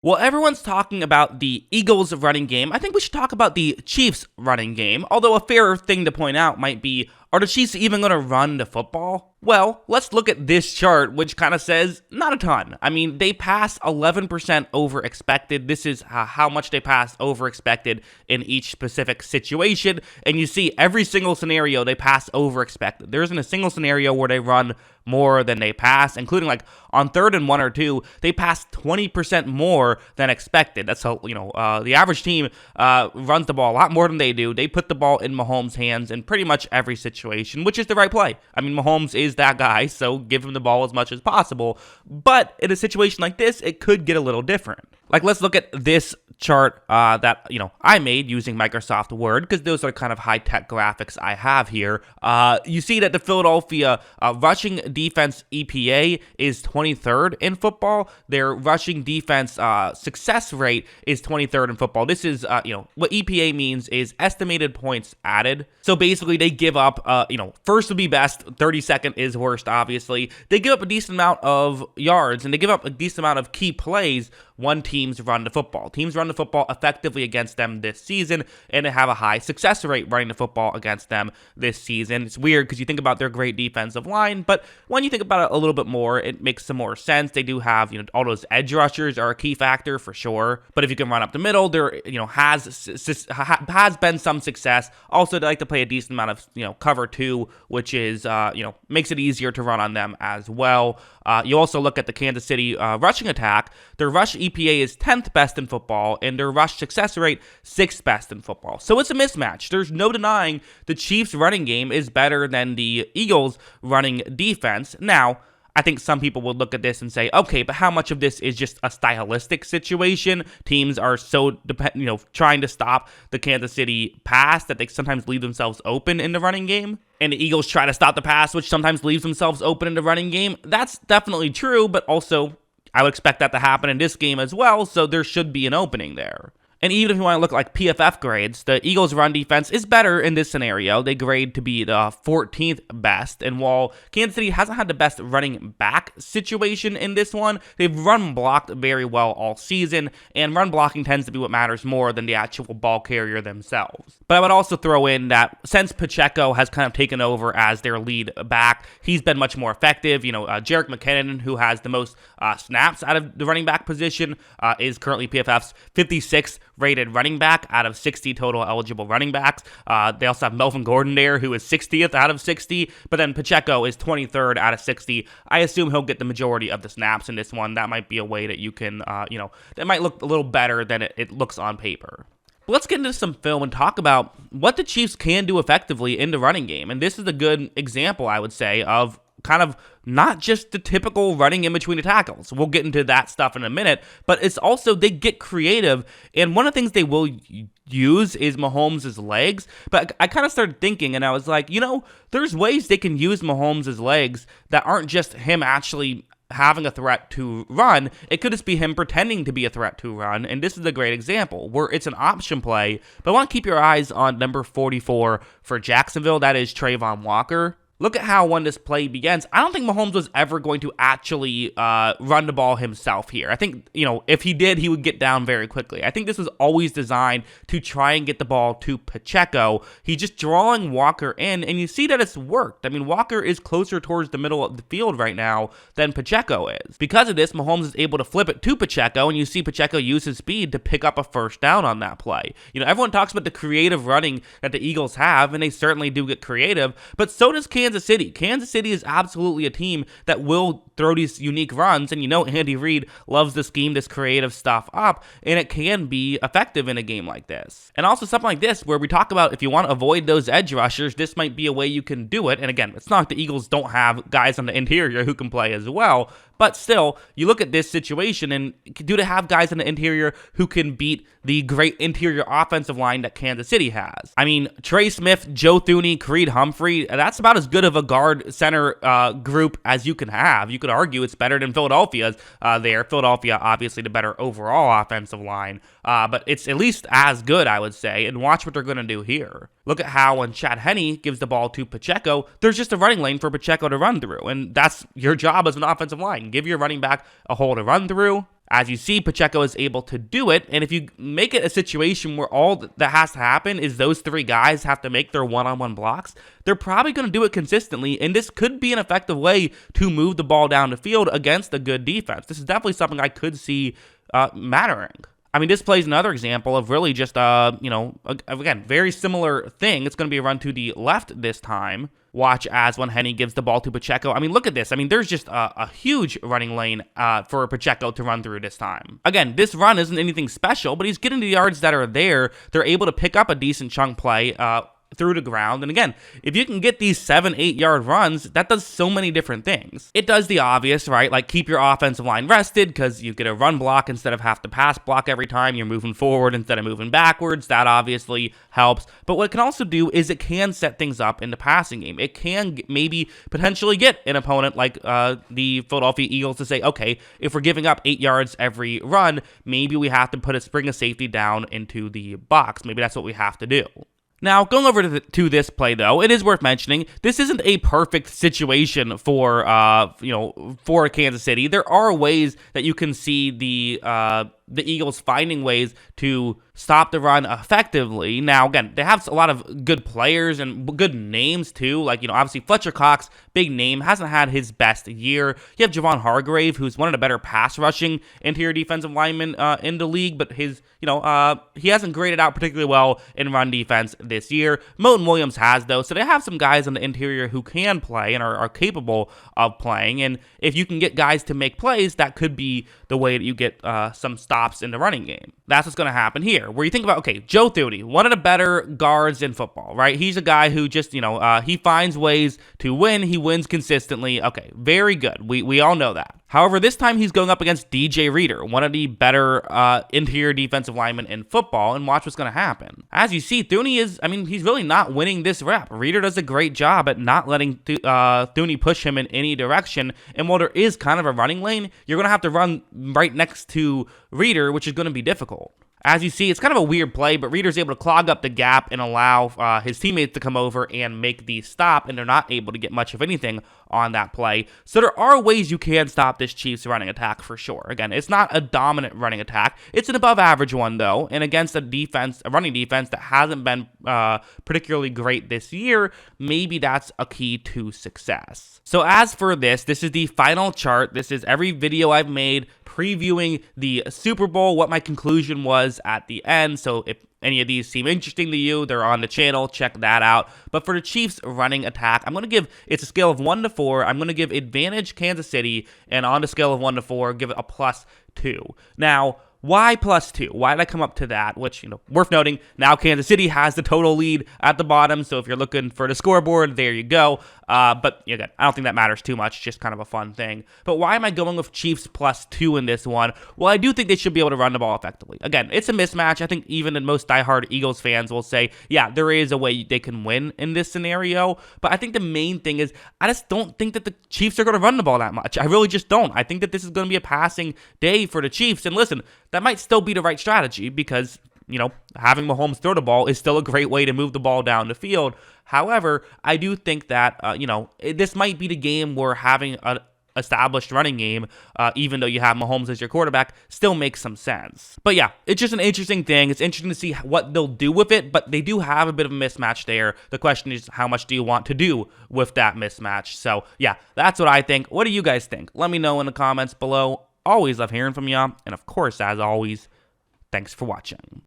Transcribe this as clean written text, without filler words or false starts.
Well, everyone's talking about the Eagles' running game. I think we should talk about the Chiefs' running game. Although a fair thing to point out might be, are the Chiefs even going to run the football? Well, let's look at this chart, which kind of says not a ton. I mean, they pass 11% over expected. This is how much they pass over expected in each specific situation. And you see every single scenario they pass over expected. There isn't a single scenario where they run more than they pass, including like on 3rd and 1 or 2, they pass 20% more than expected. That's how, the average team runs the ball a lot more than they do. They put the ball in Mahomes' hands in pretty much every situation, which is the right play. I mean, Mahomes is that guy, so give him the ball as much as possible. But in a situation like this, it could get a little different. Like, let's look at this chart that, I made using Microsoft Word, because those are kind of high-tech graphics I have here. You see that the Philadelphia rushing defense EPA is 23rd in football. Their rushing defense success rate is 23rd in football. This is, what EPA means is estimated points added. So basically, they give up, first would be best, 32nd is worst, obviously. They give up a decent amount of yards, and they give up a decent amount of key plays when teams run the football. Teams run the football effectively against them this season, and they have a high success rate running the football against them this season. It's weird because you think about their great defensive line, but when you think about it a little bit more, it makes some more sense. They do have, all those edge rushers are a key factor for sure, but if you can run up the middle, there, has been some success. Also, they like to play a decent amount of, cover 2, which is, makes it easier to run on them as well. You also look at the Kansas City rushing attack. Their rush EPA is 10th best in football, and their rush success rate 6th best in football. So it's a mismatch. There's no denying the Chiefs' running game is better than the Eagles' running defense. Now, I think some people would look at this and say, okay, but how much of this is just a stylistic situation? Teams are so trying to stop the Kansas City pass that they sometimes leave themselves open in the running game. And the Eagles try to stop the pass, which sometimes leaves themselves open in the running game. That's definitely true, but also I would expect that to happen in this game as well, so there should be an opening there. And even if you want to look at like PFF grades, the Eagles' run defense is better in this scenario. They grade to be the 14th best. And while Kansas City hasn't had the best running back situation in this one, they've run blocked very well all season. And run blocking tends to be what matters more than the actual ball carrier themselves. But I would also throw in that since Pacheco has kind of taken over as their lead back, he's been much more effective. Jerick McKinnon, who has the most snaps out of the running back position, is currently PFF's 56th rated running back out of 60 total eligible running backs. They also have Melvin Gordon there, who is 60th out of 60, but then Pacheco is 23rd out of 60. I assume he'll get the majority of the snaps in this one. That might be a way that you can, that might look a little better than it looks on paper. But let's get into some film and talk about what the Chiefs can do effectively in the running game. And this is a good example, I would say, of kind of not just the typical running in between the tackles. We'll get into that stuff in a minute, but it's also they get creative, and one of the things they will use is Mahomes' legs. But I kind of started thinking, and I was like, there's ways they can use Mahomes' legs that aren't just him actually having a threat to run. It could just be him pretending to be a threat to run, and this is a great example where it's an option play, but I want to keep your eyes on number 44 for Jacksonville. That is Trayvon Walker. Look at how when this play begins. I don't think Mahomes was ever going to actually run the ball himself here. I think, if he did, he would get down very quickly. I think this was always designed to try and get the ball to Pacheco. He's just drawing Walker in, and you see that it's worked. I mean, Walker is closer towards the middle of the field right now than Pacheco is. Because of this, Mahomes is able to flip it to Pacheco, and you see Pacheco use his speed to pick up a first down on that play. Everyone talks about the creative running that the Eagles have, and they certainly do get creative, but so does Kansas City. Kansas City is absolutely a team that will throw these unique runs, and Andy Reid loves to scheme this creative stuff up, and it can be effective in a game like this. And also something like this, where we talk about if you want to avoid those edge rushers, this might be a way you can do it. And again, it's not like the Eagles don't have guys on the interior who can play as well, but still, you look at this situation, and do they have guys on the interior who can beat the great interior offensive line that Kansas City has? I mean, Trey Smith, Joe Thuney, Creed Humphrey, that's about as good of a guard center group as you can have. You could argue it's better than Philadelphia's there. Philadelphia, obviously, the better overall offensive line, but it's at least as good, I would say, and watch what they're going to do here. Look at how when Chad Henne gives the ball to Pacheco, there's just a running lane for Pacheco to run through, and that's your job as an offensive line. Give your running back a hole to run through. As you see, Pacheco is able to do it, and if you make it a situation where all that has to happen is those three guys have to make their one-on-one blocks, they're probably going to do it consistently, and this could be an effective way to move the ball down the field against a good defense. This is definitely something I could see mattering. I mean, this plays another example of really just, again, very similar thing. It's going to be a run to the left this time. Watch as when Henny gives the ball to Pacheco. I mean, look at this. I mean, there's just a huge running lane for Pacheco to run through this time. Again, this run isn't anything special, but he's getting the yards that are there. They're able to pick up a decent chunk play through the ground. And again, if you can get these 7-8 yard runs, that does so many different things. It does the obvious, right? Like keep your offensive line rested because you get a run block instead of have to pass block every time. You're moving forward instead of moving backwards. That obviously helps. But what it can also do is it can set things up in the passing game. It can maybe potentially get an opponent like the Philadelphia Eagles to say, okay, if we're giving up 8 yards every run, maybe we have to bring a safety down into the box. Maybe that's what we have to do. Now, going over to this play, though, it is worth mentioning, this isn't a perfect situation for Kansas City. There are ways that you can see the Eagles finding ways to stop the run effectively. Now, again, they have a lot of good players and good names, too. Like, obviously, Fletcher Cox, big name, hasn't had his best year. You have Javon Hargrave, who's one of the better pass-rushing interior defensive linemen in the league, but he hasn't graded out particularly well in run defense this year. Moten Williams has, though, so they have some guys on the interior who can play and are capable of playing, and if you can get guys to make plays, that could be the way that you get some stops in the running game. That's what's going to happen here, where you think about, okay, Joe Thuney, one of the better guards in football, right? He's a guy who just, he finds ways to win. He wins consistently. Okay, very good. We all know that. However, this time he's going up against DJ Reader, one of the better interior defensive linemen in football, and watch what's going to happen. As you see, Thuney he's really not winning this rep. Reader does a great job at not letting Thuney push him in any direction, and while there is kind of a running lane, you're going to have to run right next to Reader, which is going to be difficult. As you see, it's kind of a weird play, but Reader's able to clog up the gap and allow his teammates to come over and make the stop, and they're not able to get much of anything on that play. So there are ways you can stop this Chiefs running attack for sure. Again, it's not a dominant running attack. It's an above average one, though, and against a running defense that hasn't been particularly great this year, maybe that's a key to success. So as for this is the final chart. This is every video I've made previewing the Super Bowl, what my conclusion was at the end. So if any of these seem interesting to you, they're on the channel, check that out. But for the Chiefs running attack, it's a scale of 1 to 4. I'm going to give advantage Kansas City, and on the scale of 1 to 4, give it a +2. Now, why +2? Why did I come up to that? Which, worth noting, now Kansas City has the total lead at the bottom, so if you're looking for the scoreboard, there you go. But again, I don't think that matters too much, just kind of a fun thing. But why am I going with Chiefs +2 in this one? Well, I do think they should be able to run the ball effectively. Again, it's a mismatch. I think even the most diehard Eagles fans will say, yeah, there is a way they can win in this scenario. But I think the main thing is, I just don't think that the Chiefs are going to run the ball that much. I really just don't. I think that this is going to be a passing day for the Chiefs. And listen, that might still be the right strategy because, having Mahomes throw the ball is still a great way to move the ball down the field. However, I do think that, this might be the game where having an established running game, even though you have Mahomes as your quarterback, still makes some sense. But yeah, it's just an interesting thing. It's interesting to see what they'll do with it, but they do have a bit of a mismatch there. The question is, how much do you want to do with that mismatch? So yeah, that's what I think. What do you guys think? Let me know in the comments below. Always love hearing from y'all. And of course, as always, thanks for watching.